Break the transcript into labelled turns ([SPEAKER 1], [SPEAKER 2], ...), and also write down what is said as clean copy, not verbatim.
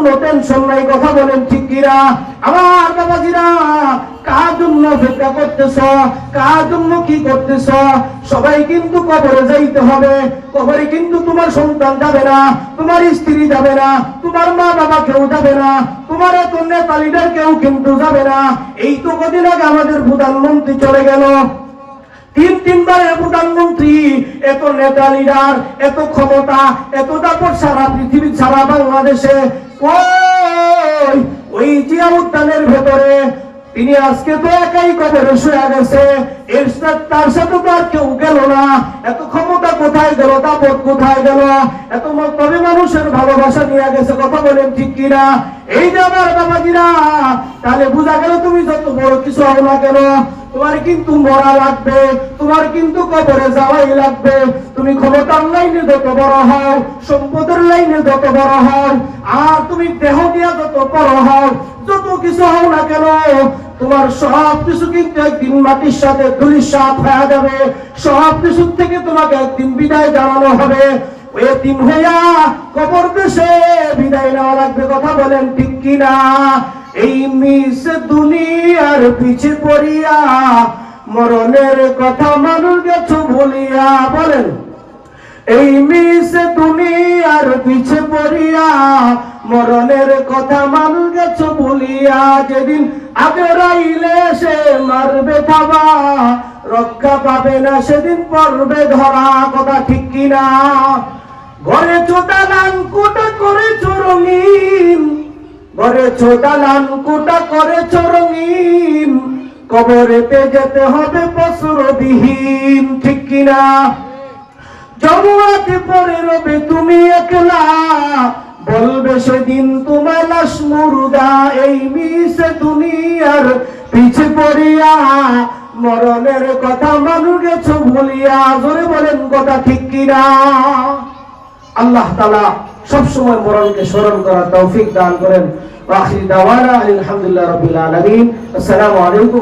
[SPEAKER 1] কোনো টেনশন নাই, কথা বলেন ঠিক কিনা? আমার বাবাজিরা, কার জন্য অপেক্ষা করতেছ? কার জন্য কি করতেছ? সবাই কিন্তু কবরে যাইতে হবে। কবরে কিন্তু তোমার সন্তান যাবে না, তোমার স্ত্রী যাবে না, তোমার মা বাবা কেউ যাবে না, তোমার এত নেতা লিডার কেউ কিন্তু যাবে না। এই তো কদিন আগে আমাদের প্রধানমন্ত্রী চলে গেল, তিনবারের প্রধানমন্ত্রী, এত নেতা লিডার, এত ক্ষমতা, এত দাপট সারা পৃথিবী, সারা বাংলাদেশে। ওই জিয়া উদ্যানের ভেতরে তিনি আজকে তো একাই কবরে শুয়ে গেছে। তার সাথে তো আর কেউ গেল না। এত ক্ষমতা কোথায় গেল? দাপট কোথায় গেল? এত তবে মানুষের ভালোবাসা নিয়ে গেছে, কথা বলেন ঠিক কিনা? এই যে আমার বাবাজিরা, তাহলে বোঝা গেল তুমি যত বড় কিছু হও না কেন, তোমার কিন্তু মরা লাগবে, তোমার কিন্তু কবরে যাওয়াই লাগবে। তুমি ক্ষমতার লাইনে যত বড় হও, সম্পদের লাইনে যত বড় হও, আর তুমি দেহ দিয়া যত বড় হও, যত কিছু হও না কেন, তোমার সব কিছু কিন্তু একদিন মাটির সাথে ধূলিসাৎ হয়ে যাবে। সব কিছু থেকে তোমাকে একদিন বিদায় জানানো হবে। ওই দিন হইয়া কবর দেশে বিদায় নেওয়া লাগবে, কথা বলেন ঠিক কিনা? এই মিস দুনিয়ার পিছে পড়িয়া মরণের কথা মানুষ গেছো ভুলিয়া। বলেন, এই মিস দুনিয়ার পিছে পড়িয়া মরণের কথা মানুষ গেছো ভুলিয়া। যেদিন আগে রাইলে সে মারবে থাবা, রক্ষা পাবে না সেদিন পড়বে ধরা, কথা ঠিক কিনা? ঘরে ছোটালান কোটা করে চরঙিন, ঘরে ছোটালান কোটা করে চরঙিন, কবরেতে যেতে হবে বছরবিহীন, ঠিক কিনা? জমুয়াতে পড়ে রবে তুমি একলা, বলবে সেদিন তোমার লাশ মুর্দা। এই মিশে দুনিয়ার পিছে পড়িয়া মরণের কথা মানুষ গেছো ভুলিয়া। জোরে বলেন, কথা ঠিক কিনা? আল্লাহ তাআলা সব সময় মরণকে স্মরণ করার তৌফিক দান করেন। ওয়া আখির দাওয়ানা আলহামদুলিল্লাহি রাব্বিল আলামিন। আসসালামু আলাইকুম।